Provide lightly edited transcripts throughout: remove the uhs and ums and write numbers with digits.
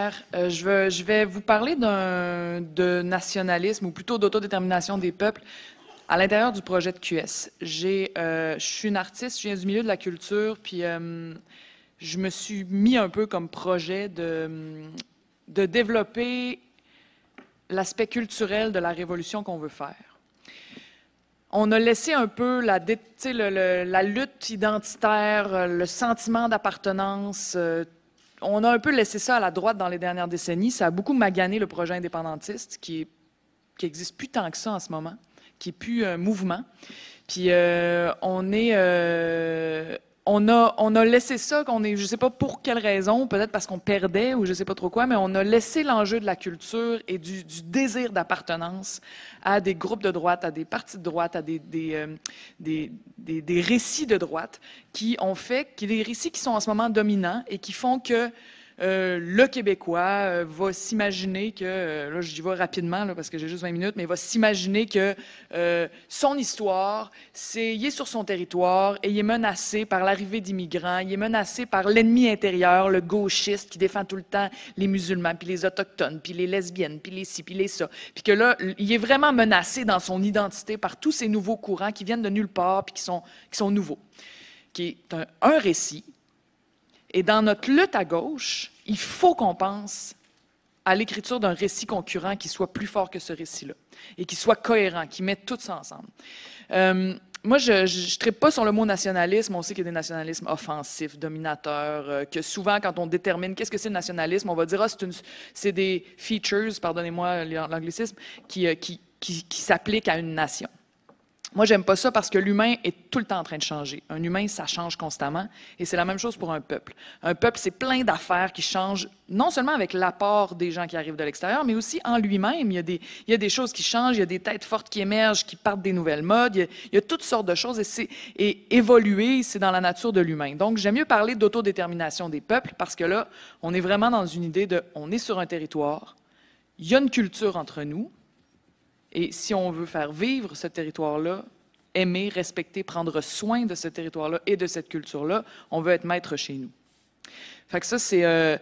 Je vais vous parler de nationalisme, ou plutôt d'autodétermination des peuples, à l'intérieur du projet de QS. Je suis une artiste, je viens du milieu de la culture, puis je me suis mis un peu comme projet de développer l'aspect culturel de la révolution qu'on veut faire. On a laissé un peu la lutte identitaire, le sentiment d'appartenance, on a un peu laissé ça à la droite dans les dernières décennies. Ça a beaucoup magané le projet indépendantiste, qui existe plus tant que ça en ce moment, qui est plus un mouvement. Puis on a laissé ça, je sais pas pour quelle raison, peut-être parce qu'on perdait ou je sais pas trop quoi, mais on a laissé l'enjeu de la culture et du désir d'appartenance à des groupes de droite, à des partis de droite, à des récits de droite qui ont fait, des récits qui sont en ce moment dominants et qui font que le Québécois va s'imaginer que, là j'y vais rapidement là, parce que j'ai juste 20 minutes, mais va s'imaginer que son histoire, il est sur son territoire et il est menacé par l'arrivée d'immigrants, il est menacé par l'ennemi intérieur, le gauchiste qui défend tout le temps les musulmans, puis les autochtones, puis les lesbiennes, puis les ci, puis les ça. Puis que là, il est vraiment menacé dans son identité par tous ces nouveaux courants qui viennent de nulle part puis qui sont nouveaux. Qui est un récit. Et dans notre lutte à gauche, il faut qu'on pense à l'écriture d'un récit concurrent qui soit plus fort que ce récit-là et qui soit cohérent, qui mette tout ça ensemble. Moi, je ne trippe pas sur le mot nationalisme. On sait qu'il y a des nationalismes offensifs, dominateurs, que souvent, quand on détermine qu'est-ce que c'est le nationalisme, on va dire c'est des features, pardonnez-moi l'anglicisme, qui s'appliquent à une nation. Moi, j'aime pas ça parce que l'humain est tout le temps en train de changer. Un humain, ça change constamment. Et c'est la même chose pour un peuple. Un peuple, c'est plein d'affaires qui changent, non seulement avec l'apport des gens qui arrivent de l'extérieur, mais aussi en lui-même. Il y a des choses qui changent, il y a des têtes fortes qui émergent, qui partent des nouvelles modes. Il y a toutes sortes de choses. Et évoluer, c'est dans la nature de l'humain. Donc, j'aime mieux parler d'autodétermination des peuples parce que là, on est vraiment dans une idée on est sur un territoire, il y a une culture entre nous. Et si on veut faire vivre ce territoire-là, aimer, respecter, prendre soin de ce territoire-là et de cette culture-là, on veut être maître chez nous. Fait que ça, c'est...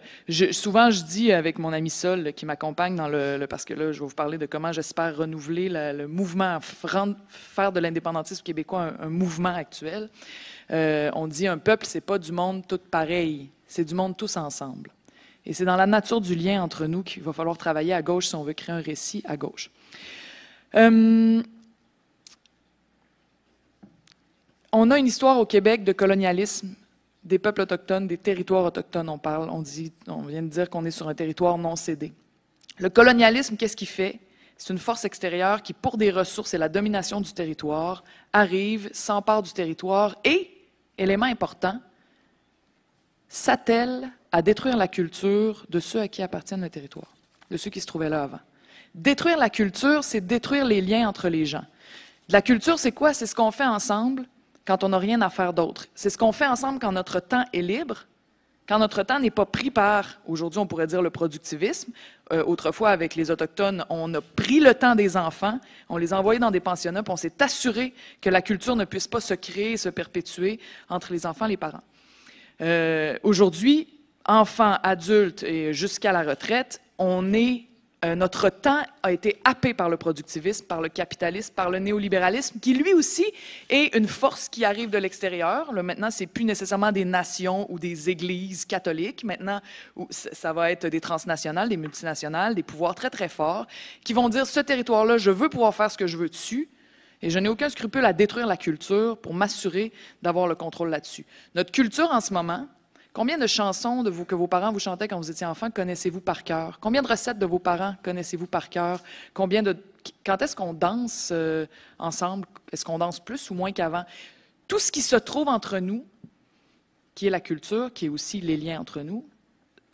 souvent, je dis avec mon ami Sol, qui m'accompagne dans parce que là, je vais vous parler de comment j'espère renouveler le mouvement, faire de l'indépendantisme québécois un mouvement actuel. On dit un peuple, c'est pas du monde tout pareil, c'est du monde tous ensemble. Et c'est dans la nature du lien entre nous qu'il va falloir travailler à gauche si on veut créer un récit à gauche. On a une histoire au Québec de colonialisme des peuples autochtones, des territoires autochtones. On vient de dire qu'on est sur un territoire non cédé. Le colonialisme, qu'est-ce qu'il fait? C'est une force extérieure qui, pour des ressources et la domination du territoire, arrive, s'empare du territoire et, élément important, s'attelle à détruire la culture de ceux à qui appartiennent le territoire, de ceux qui se trouvaient là avant. Détruire la culture, c'est détruire les liens entre les gens. La culture, c'est quoi? C'est ce qu'on fait ensemble quand on n'a rien à faire d'autre. C'est ce qu'on fait ensemble quand notre temps est libre, quand notre temps n'est pas pris par, aujourd'hui on pourrait dire le productivisme. Autrefois, avec les Autochtones, on a pris le temps des enfants, on les a envoyés dans des pensionnats, puis on s'est assuré que la culture ne puisse pas se créer, se perpétuer entre les enfants et les parents. Aujourd'hui, enfants, adultes et jusqu'à la retraite, notre temps a été happé par le productivisme, par le capitalisme, par le néolibéralisme, qui lui aussi est une force qui arrive de l'extérieur. Maintenant, ce n'est plus nécessairement des nations ou des églises catholiques. Maintenant, ça va être des transnationales, des multinationales, des pouvoirs très, très forts, qui vont dire, ce territoire-là, je veux pouvoir faire ce que je veux dessus, et je n'ai aucun scrupule à détruire la culture pour m'assurer d'avoir le contrôle là-dessus. Notre culture en ce moment... Combien de chansons que vos parents vous chantaient quand vous étiez enfant connaissez-vous par cœur? Combien de recettes de vos parents connaissez-vous par cœur? Quand est-ce qu'on danse ensemble? Est-ce qu'on danse plus ou moins qu'avant? Tout ce qui se trouve entre nous, qui est la culture, qui est aussi les liens entre nous,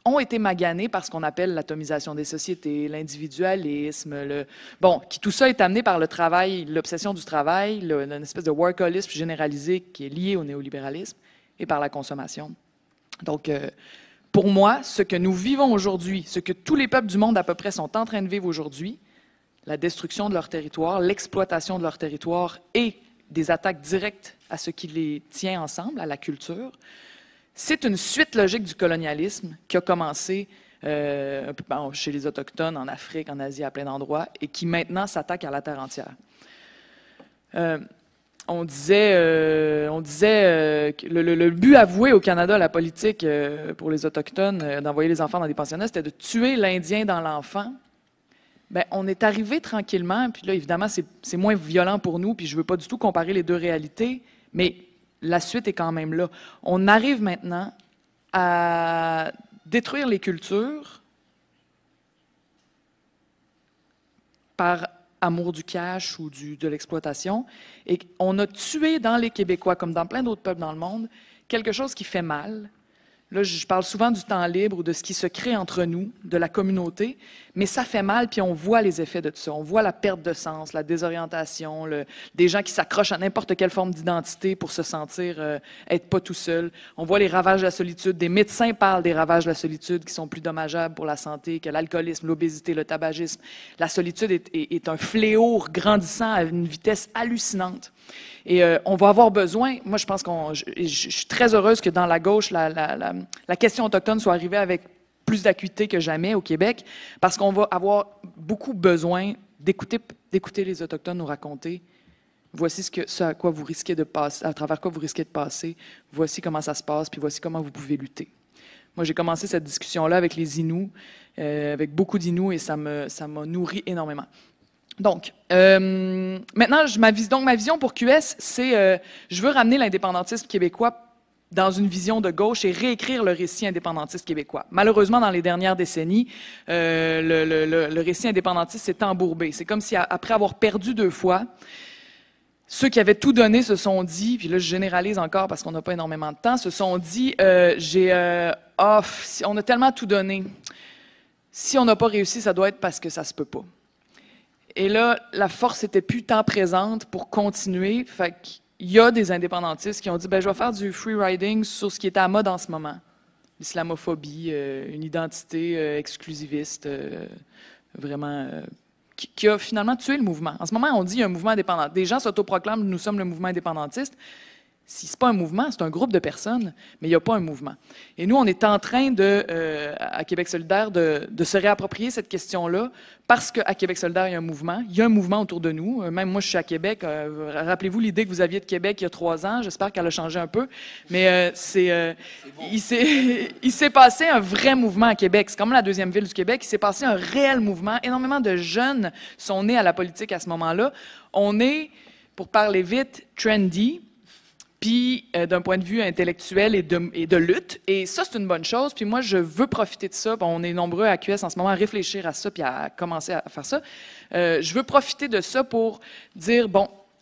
ont été maganés par ce qu'on appelle l'atomisation des sociétés, l'individualisme. Tout ça est amené par le travail, l'obsession du travail, une espèce de workaholisme généralisé qui est lié au néolibéralisme et par la consommation. Donc, pour moi, ce que nous vivons aujourd'hui, ce que tous les peuples du monde à peu près sont en train de vivre aujourd'hui, la destruction de leur territoire, l'exploitation de leur territoire et des attaques directes à ce qui les tient ensemble, à la culture, c'est une suite logique du colonialisme qui a commencé un peu, chez les Autochtones, en Afrique, en Asie, à plein d'endroits, et qui maintenant s'attaquent à la terre entière. On disait que le but avoué au Canada, la politique pour les Autochtones, d'envoyer les enfants dans des pensionnats, c'était de tuer l'Indien dans l'enfant. Bien, on est arrivé tranquillement, puis là, évidemment, c'est moins violent pour nous, puis je ne veux pas du tout comparer les deux réalités, mais la suite est quand même là. On arrive maintenant à détruire les cultures par amour du cash ou de l'exploitation. Et on a tué dans les Québécois, comme dans plein d'autres peuples dans le monde, quelque chose qui fait mal. Là, je parle souvent du temps libre ou de ce qui se crée entre nous, de la communauté, mais ça fait mal, puis on voit les effets de tout ça. On voit la perte de sens, la désorientation, des gens qui s'accrochent à n'importe quelle forme d'identité pour se sentir être pas tout seul. On voit les ravages de la solitude. Des médecins parlent des ravages de la solitude qui sont plus dommageables pour la santé que l'alcoolisme, l'obésité, le tabagisme. La solitude est un fléau grandissant à une vitesse hallucinante. Et on va avoir besoin, moi je pense je suis très heureuse que dans la gauche, la question autochtone soit arrivée avec plus d'acuité que jamais au Québec, parce qu'on va avoir beaucoup besoin d'écouter les Autochtones nous raconter. Voici ce à quoi vous risquez de passer, à travers quoi vous risquez de passer, voici comment ça se passe, puis voici comment vous pouvez lutter. Moi j'ai commencé cette discussion-là avec les Inuits, avec beaucoup d'Inuits, et ça m'a nourri énormément. Donc, maintenant, ma vision pour QS, c'est je veux ramener l'indépendantisme québécois dans une vision de gauche et réécrire le récit indépendantiste québécois. Malheureusement, dans les dernières décennies, le récit indépendantiste s'est embourbé. C'est comme si, après avoir perdu 2 fois, ceux qui avaient tout donné se sont dit, puis là je généralise encore parce qu'on n'a pas énormément de temps, se sont dit, on a tellement tout donné, si on n'a pas réussi, ça doit être parce que ça se peut pas. Et là, la force n'était plus tant présente pour continuer. Fait qu'il y a des indépendantistes qui ont dit je vais faire du free riding sur ce qui est à la mode en ce moment. L'islamophobie, une identité exclusiviste, vraiment, qui a finalement tué le mouvement. En ce moment, on dit qu'il y a un mouvement indépendant. Des gens s'autoproclament nous sommes le mouvement indépendantiste. Si ce n'est pas un mouvement, c'est un groupe de personnes, mais il n'y a pas un mouvement. Et nous, on est en train, à Québec solidaire, de se réapproprier cette question-là, parce qu'à Québec solidaire, il y a un mouvement autour de nous. Même moi, je suis à Québec. Rappelez-vous l'idée que vous aviez de Québec il y a 3 ans. J'espère qu'elle a changé un peu. Mais il s'est passé un vrai mouvement à Québec. C'est comme la 2e ville du Québec. Il s'est passé un réel mouvement. Énormément de jeunes sont nés à la politique à ce moment-là. On est, pour parler vite, trendy, puis d'un point de vue intellectuel et de lutte. Et ça, c'est une bonne chose. Puis moi, je veux profiter de ça. On est nombreux à QS en ce moment à réfléchir à ça puis à commencer à faire ça. Je veux profiter de ça pour dire,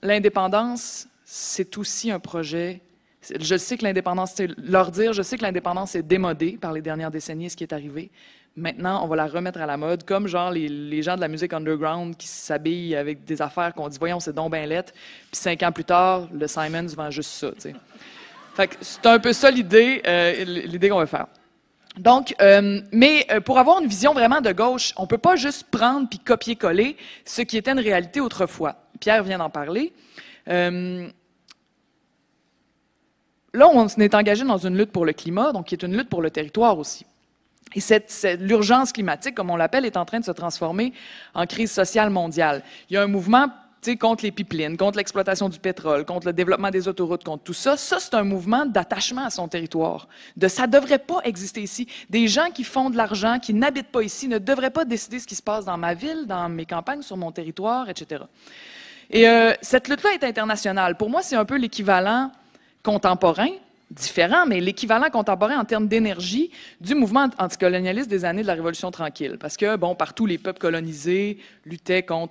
l'indépendance, c'est aussi un projet. Je sais que l'indépendance, je sais que l'indépendance est démodée par les dernières décennies, ce qui est arrivé. Maintenant, on va la remettre à la mode, comme genre les gens de la musique underground qui s'habillent avec des affaires qu'on dit « Voyons, c'est donc ben lettre », puis 5 ans plus tard, le Simons vend juste ça, tu sais. Fait que c'est un peu ça l'idée qu'on va faire. Donc, mais pour avoir une vision vraiment de gauche, on ne peut pas juste prendre puis copier-coller ce qui était une réalité autrefois. Pierre vient d'en parler. Là, on est engagé dans une lutte pour le climat, donc qui est une lutte pour le territoire aussi. Et l'urgence climatique, comme on l'appelle, est en train de se transformer en crise sociale mondiale. Il y a un mouvement contre les pipelines, contre l'exploitation du pétrole, contre le développement des autoroutes, contre tout ça. Ça, c'est un mouvement d'attachement à son territoire. Ça ne devrait pas exister ici. Des gens qui font de l'argent, qui n'habitent pas ici, ne devraient pas décider ce qui se passe dans ma ville, dans mes campagnes, sur mon territoire, etc. Et cette lutte-là est internationale. Pour moi, c'est un peu l'équivalent contemporain, différent, mais l'équivalent contemporain en termes d'énergie du mouvement anticolonialiste des années de la Révolution tranquille. Parce que, partout, les peuples colonisés luttaient pour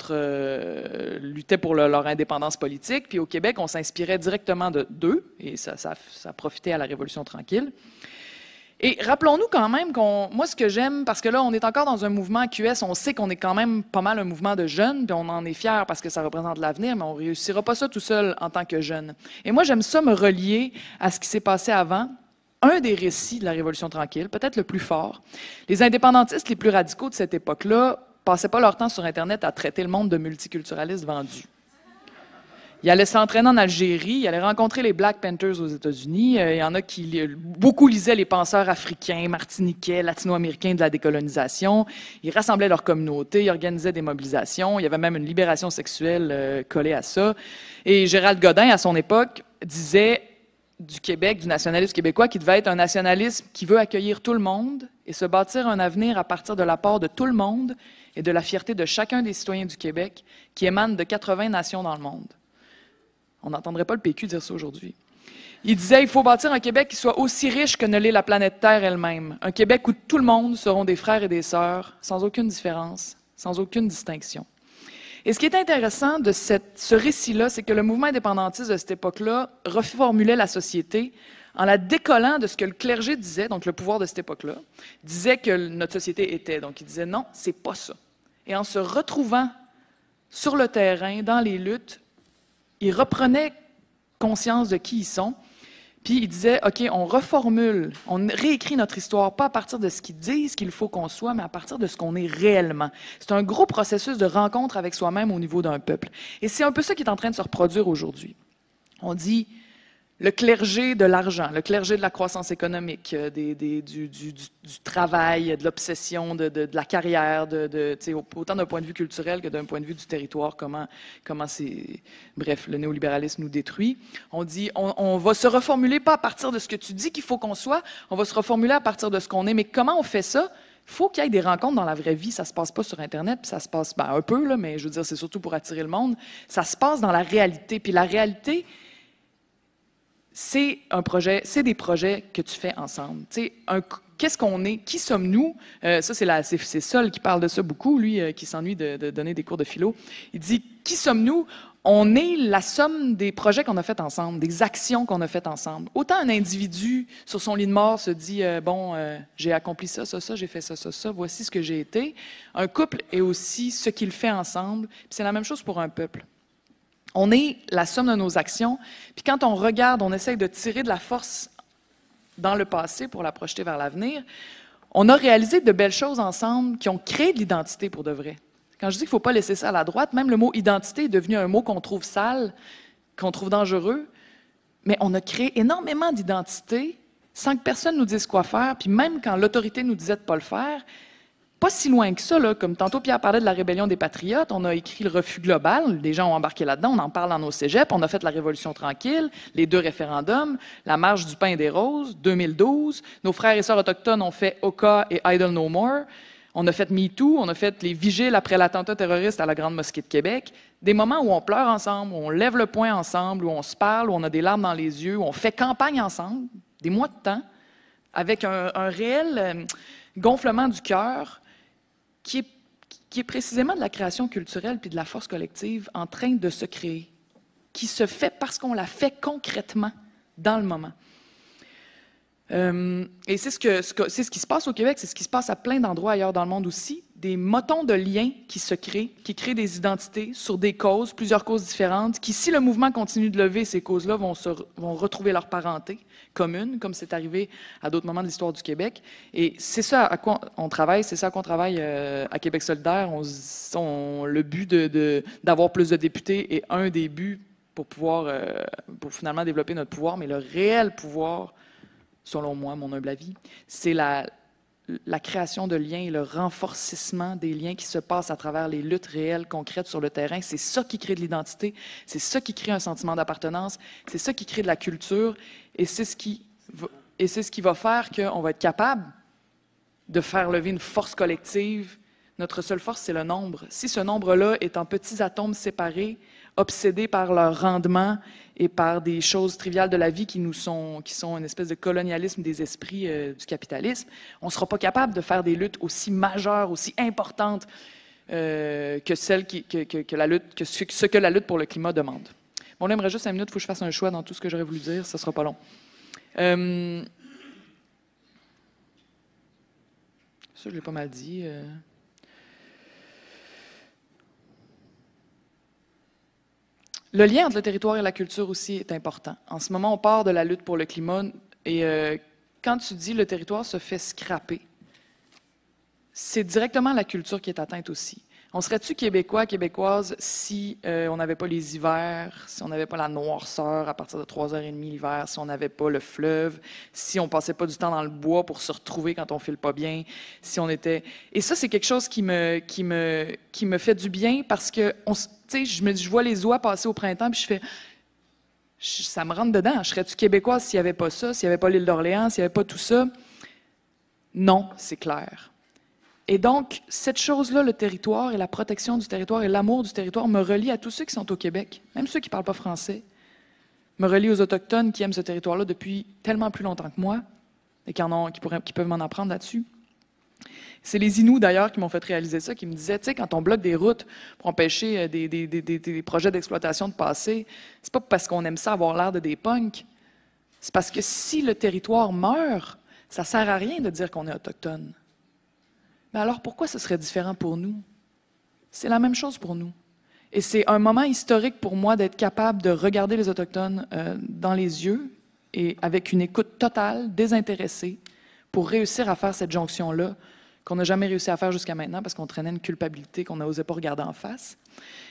leur indépendance politique. Puis au Québec, on s'inspirait directement d'eux, et ça profitait à la Révolution tranquille. Et rappelons-nous quand même moi, ce que j'aime, parce que là, on est encore dans un mouvement QS, on sait qu'on est quand même pas mal un mouvement de jeunes, puis on en est fiers parce que ça représente l'avenir, mais on ne réussira pas ça tout seul en tant que jeune. Et moi, j'aime ça me relier à ce qui s'est passé avant. Un des récits de la Révolution tranquille, peut-être le plus fort. Les indépendantistes les plus radicaux de cette époque-là passaient pas leur temps sur Internet à traiter le monde de multiculturalistes vendus. Il allait s'entraîner en Algérie, il allait rencontrer les Black Panthers aux États-Unis. Il y en a qui beaucoup lisaient les penseurs africains, martiniquais, latino-américains de la décolonisation. Ils rassemblaient leur communauté, ils organisaient des mobilisations. Il y avait même une libération sexuelle collée à ça. Et Gérald Godin, à son époque, disait du Québec, du nationalisme québécois, qui devait être un nationalisme qui veut accueillir tout le monde et se bâtir un avenir à partir de l'apport de tout le monde et de la fierté de chacun des citoyens du Québec qui émanent de 80 nations dans le monde. On n'entendrait pas le PQ dire ça aujourd'hui. Il disait il faut bâtir un Québec qui soit aussi riche que ne l'est la planète Terre elle-même. Un Québec où tout le monde seront des frères et des sœurs, sans aucune différence, sans aucune distinction. Et ce qui est intéressant de ce récit-là, c'est que le mouvement indépendantiste de cette époque-là reformulait la société en la décollant de ce que le clergé disait, donc le pouvoir de cette époque-là, disait que notre société était. Donc il disait non, c'est pas ça. Et en se retrouvant sur le terrain, dans les luttes, ils reprenaient conscience de qui ils sont, puis ils disaient, OK, on reformule, on réécrit notre histoire, pas à partir de ce qu'ils disent qu'il faut qu'on soit, mais à partir de ce qu'on est réellement. C'est un gros processus de rencontre avec soi-même au niveau d'un peuple. Et c'est un peu ça qui est en train de se reproduire aujourd'hui. On dit le clergé de l'argent, le clergé de la croissance économique, du travail, de l'obsession, de la carrière, autant d'un point de vue culturel que d'un point de vue du territoire, comment c'est... Bref, le néolibéralisme nous détruit. On dit, on va se reformuler pas à partir de ce que tu dis qu'il faut qu'on soit, on va se reformuler à partir de ce qu'on est. Mais comment on fait ça? Il faut qu'il y ait des rencontres dans la vraie vie. Ça ne se passe pas sur Internet, puis ça se passe un peu, là, mais je veux dire, c'est surtout pour attirer le monde. Ça se passe dans la réalité. Puis la réalité... c'est des projets que tu fais ensemble. Qu'est-ce qu'on est? Qui sommes-nous? Ça, c'est Sol qui parle de ça beaucoup, lui, qui s'ennuie de donner des cours de philo. Il dit, qui sommes-nous? On est la somme des projets qu'on a faits ensemble, des actions qu'on a faites ensemble. Autant un individu, sur son lit de mort, se dit, j'ai accompli ça, j'ai fait ça, voici ce que j'ai été. Un couple est aussi ce qu'il fait ensemble. C'est la même chose pour un peuple. On est la somme de nos actions. Puis quand on regarde, on essaye de tirer de la force dans le passé pour la projeter vers l'avenir, on a réalisé de belles choses ensemble qui ont créé de l'identité pour de vrai. Quand je dis qu'il ne faut pas laisser ça à la droite, même le mot identité est devenu un mot qu'on trouve sale, qu'on trouve dangereux, mais on a créé énormément d'identité sans que personne nous dise quoi faire, puis même quand l'autorité nous disait de ne pas le faire, pas si loin que ça, là, comme tantôt Pierre parlait de la rébellion des patriotes, on a écrit le refus global, les gens ont embarqué là-dedans, on en parle dans nos cégeps, on a fait la Révolution tranquille, les 2 référendums, la marche du pain et des roses, 2012, nos frères et sœurs autochtones ont fait Oka et Idle No More, on a fait MeToo, on a fait les vigiles après l'attentat terroriste à la Grande Mosquée de Québec, des moments où on pleure ensemble, où on lève le poing ensemble, où on se parle, où on a des larmes dans les yeux, où on fait campagne ensemble, des mois de temps, avec un réel gonflement du cœur, qui est précisément de la création culturelle puis de la force collective en train de se créer, qui se fait parce qu'on la fait concrètement dans le moment. Et c'est ce qui se passe au Québec, c'est ce qui se passe à plein d'endroits ailleurs dans le monde aussi, des motons de liens qui se créent, qui créent des identités sur des causes, plusieurs causes différentes, qui, si le mouvement continue de lever, ces causes-là vont retrouver leur parenté commune, comme c'est arrivé à d'autres moments de l'histoire du Québec. Et c'est ça à quoi on travaille, c'est ça qu'on travaille à Québec solidaire. Le but d'avoir plus de députés est un des buts pour finalement développer notre pouvoir, mais le réel pouvoir, selon moi, mon humble avis, c'est la création de liens et le renforcissement des liens qui se passent à travers les luttes réelles, concrètes sur le terrain. C'est ça qui crée de l'identité, c'est ça qui crée un sentiment d'appartenance, c'est ça qui crée de la culture, et c'est ce qui va faire qu'on va être capable de faire lever une force collective. Notre seule force, c'est le nombre. Si ce nombre-là est en petits atomes séparés, obsédés par leur rendement et par des choses triviales de la vie qui sont une espèce de colonialisme des esprits du capitalisme, on ne sera pas capable de faire des luttes aussi majeures, aussi importantes que ce que la lutte pour le climat demande. Bon, là, il me reste juste 5 minutes, il faut que je fasse un choix dans tout ce que j'aurais voulu dire, ça ne sera pas long. Ça, je l'ai pas mal dit. Le lien entre le territoire et la culture aussi est important. En ce moment, on part de la lutte pour le climat et quand tu dis le territoire se fait scraper, c'est directement la culture qui est atteinte aussi. On serait-tu Québécois, Québécoises si on n'avait pas les hivers, si on n'avait pas la noirceur à partir de 3h30 l'hiver, si on n'avait pas le fleuve, si on passait pas du temps dans le bois pour se retrouver quand on file pas bien, si on était... Et ça, c'est quelque chose qui me fait du bien parce que, tu sais, je vois les oies passer au printemps puis je fais... Ça me rentre dedans. Je serais-tu Québécoise s'il n'y avait pas ça, s'il n'y avait pas l'île d'Orléans, s'il n'y avait pas tout ça? Non, c'est clair. Et donc, cette chose-là, le territoire et la protection du territoire et l'amour du territoire me relient à tous ceux qui sont au Québec, même ceux qui ne parlent pas français, me relient aux Autochtones qui aiment ce territoire-là depuis tellement plus longtemps que moi et qui peuvent m'en apprendre là-dessus. C'est les Inuits, d'ailleurs, qui m'ont fait réaliser ça, qui me disaient, tu sais, quand on bloque des routes pour empêcher des projets d'exploitation de passer, c'est pas parce qu'on aime ça avoir l'air de des punks, c'est parce que si le territoire meurt, ça ne sert à rien de dire qu'on est autochtone. Mais alors pourquoi ce serait différent pour nous? C'est la même chose pour nous. Et c'est un moment historique pour moi d'être capable de regarder les Autochtones dans les yeux et avec une écoute totale, désintéressée, pour réussir à faire cette jonction-là qu'on n'a jamais réussi à faire jusqu'à maintenant parce qu'on traînait une culpabilité qu'on n'osait pas regarder en face.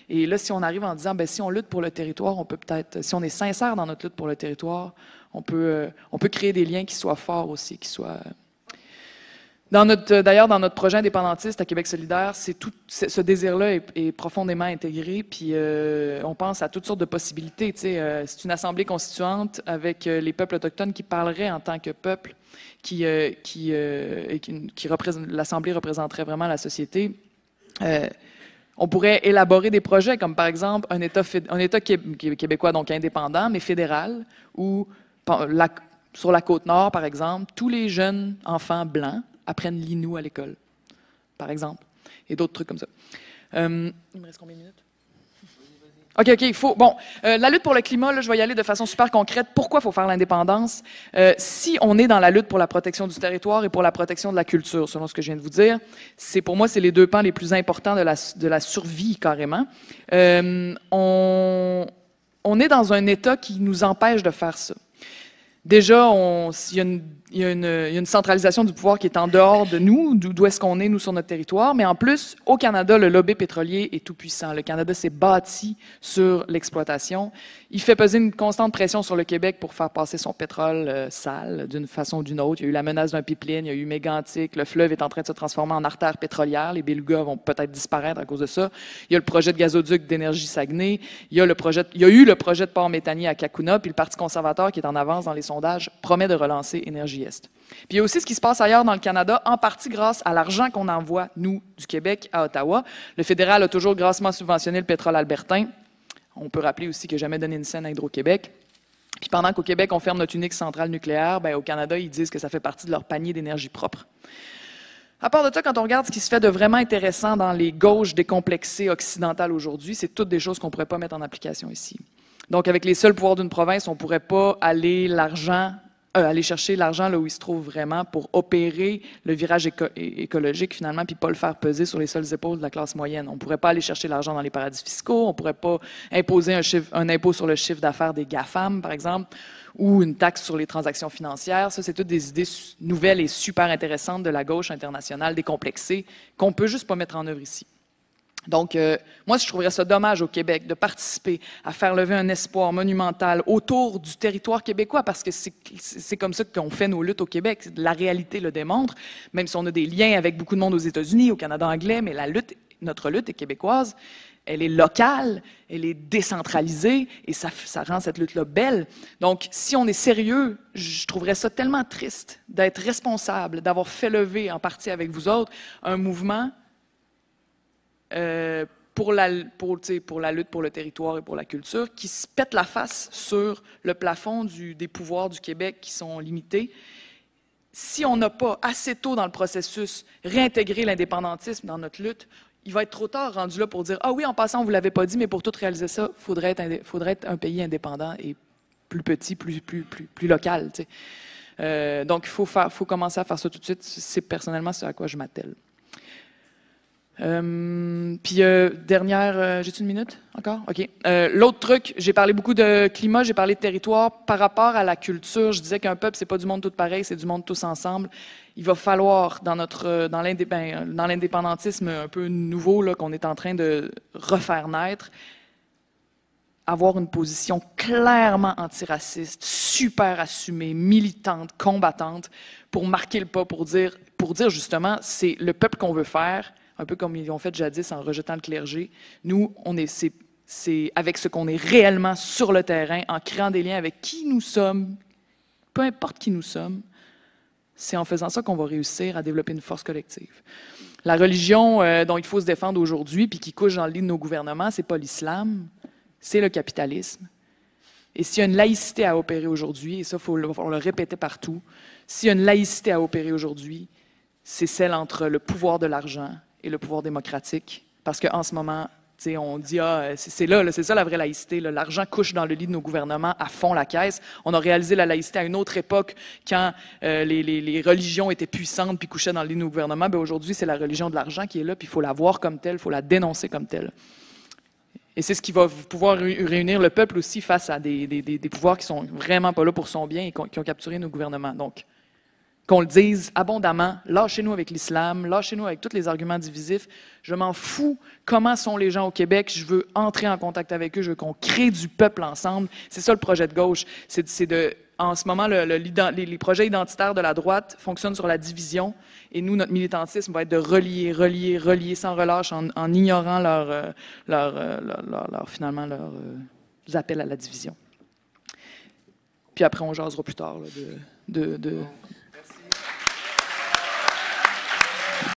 Et là, si on arrive en disant, bien, si on lutte pour le territoire, on peut peut-être, si on est sincère dans notre lutte pour le territoire, on peut créer des liens qui soient forts aussi, qui soient... D'ailleurs, dans notre projet indépendantiste à Québec solidaire, ce désir-là est profondément intégré, puis on pense à toutes sortes de possibilités. C'est une assemblée constituante avec les peuples autochtones qui parleraient en tant que peuple, l'assemblée représenterait vraiment la société. On pourrait élaborer des projets comme, par exemple, un État québécois, donc indépendant, mais fédéral, où, sur la Côte-Nord, par exemple, tous les jeunes enfants blancs apprennent l'inou à l'école, par exemple, et d'autres trucs comme ça. Il me reste combien de minutes? OK, il faut... Bon, la lutte pour le climat, là, je vais y aller de façon super concrète. Pourquoi il faut faire l'indépendance? Si on est dans la lutte pour la protection du territoire et pour la protection de la culture, selon ce que je viens de vous dire, pour moi, c'est les deux pans les plus importants de la survie, carrément. On est dans un État qui nous empêche de faire ça. Déjà, il y a une centralisation du pouvoir qui est en dehors de nous, d'où est-ce qu'on est, nous, sur notre territoire. Mais en plus, au Canada, le lobby pétrolier est tout puissant. Le Canada s'est bâti sur l'exploitation. Il fait peser une constante pression sur le Québec pour faire passer son pétrole sale d'une façon ou d'une autre. Il y a eu la menace d'un pipeline, il y a eu Mégantic, le fleuve est en train de se transformer en artère pétrolière. Les belugas vont peut-être disparaître à cause de ça. Il y a le projet de gazoduc d'énergie Saguenay. Il y a eu le projet de port méthanier à Kakuna, puis le Parti conservateur, qui est en avance dans les sondages, promet de relancer Énergie Est. Puis il y a aussi ce qui se passe ailleurs dans le Canada, en partie grâce à l'argent qu'on envoie, nous, du Québec à Ottawa. Le fédéral a toujours grassement subventionné le pétrole albertain. On peut rappeler aussi qu'il n'a jamais donné une scène à Hydro-Québec. Puis pendant qu'au Québec, on ferme notre unique centrale nucléaire, bien, au Canada, ils disent que ça fait partie de leur panier d'énergie propre. À part de ça, quand on regarde ce qui se fait de vraiment intéressant dans les gauches décomplexées occidentales aujourd'hui, c'est toutes des choses qu'on ne pourrait pas mettre en application ici. Donc, avec les seuls pouvoirs d'une province, on ne pourrait pas aller chercher l'argent là où il se trouve vraiment pour opérer le virage écologique finalement, puis pas le faire peser sur les seules épaules de la classe moyenne. On ne pourrait pas aller chercher l'argent dans les paradis fiscaux, on ne pourrait pas imposer un impôt sur le chiffre d'affaires des GAFAM, par exemple, ou une taxe sur les transactions financières. Ça, c'est toutes des idées nouvelles et super intéressantes de la gauche internationale décomplexée qu'on ne peut juste pas mettre en œuvre ici. Donc, moi, je trouverais ça dommage au Québec de participer à faire lever un espoir monumental autour du territoire québécois, parce que c'est comme ça qu'on fait nos luttes au Québec. La réalité le démontre, même si on a des liens avec beaucoup de monde aux États-Unis, au Canada anglais, mais notre lutte est québécoise, elle est locale, elle est décentralisée, et ça rend cette lutte-là belle. Donc, si on est sérieux, je trouverais ça tellement triste d'être responsable, d'avoir fait lever, en partie avec vous autres, un mouvement pour la lutte pour le territoire et pour la culture, qui se pète la face sur le plafond des pouvoirs du Québec qui sont limités. Si on n'a pas assez tôt dans le processus réintégré l'indépendantisme dans notre lutte, il va être trop tard rendu là pour dire « Ah oui, en passant, on ne vous l'avait pas dit, mais pour tout réaliser ça, il faudrait être un pays indépendant et plus petit, plus local. » Donc, il faut commencer à faire ça tout de suite. C'est personnellement ce à quoi je m'attelle. Puis dernière, j'ai-tu une minute encore? OK. L'autre truc, j'ai parlé beaucoup de climat, j'ai parlé de territoire. Par rapport à la culture, je disais qu'un peuple, c'est pas du monde tout pareil, c'est du monde tous ensemble. Il va falloir, dans l'indépendantisme un peu nouveau là, qu'on est en train de refaire naître, avoir une position clairement antiraciste, super assumée, militante, combattante, pour marquer le pas, pour dire justement, c'est le peuple qu'on veut faire, un peu comme ils l'ont fait jadis en rejetant le clergé. Nous, c'est avec ce qu'on est réellement sur le terrain, en créant des liens avec qui nous sommes, peu importe qui nous sommes, c'est en faisant ça qu'on va réussir à développer une force collective. La religion dont il faut se défendre aujourd'hui, puis qui couche dans le lit de nos gouvernements, c'est pas l'islam, c'est le capitalisme. Et s'il y a une laïcité à opérer aujourd'hui, et ça, il faut le répéter partout, s'il y a une laïcité à opérer aujourd'hui, c'est celle entre le pouvoir de l'argent et le pouvoir démocratique. Parce qu'en ce moment, on dit, c'est ça la vraie laïcité. L'argent couche dans le lit de nos gouvernements à fond la caisse. On a réalisé la laïcité à une autre époque quand les religions étaient puissantes puis couchaient dans le lit de nos gouvernements. Aujourd'hui, c'est la religion de l'argent qui est là, puis il faut la voir comme telle, il faut la dénoncer comme telle. Et c'est ce qui va pouvoir réunir le peuple aussi face à des pouvoirs qui sont vraiment pas là pour son bien et qui ont capturé nos gouvernements. Donc, qu'on le dise abondamment, lâchez-nous avec l'islam, lâchez-nous avec tous les arguments divisifs. Je m'en fous comment sont les gens au Québec, je veux entrer en contact avec eux, je veux qu'on crée du peuple ensemble. C'est ça le projet de gauche. En ce moment, les projets identitaires de la droite fonctionnent sur la division et nous, notre militantisme va être de relier sans relâche en ignorant finalement leurs appels à la division. Puis après, on jasera plus tard là,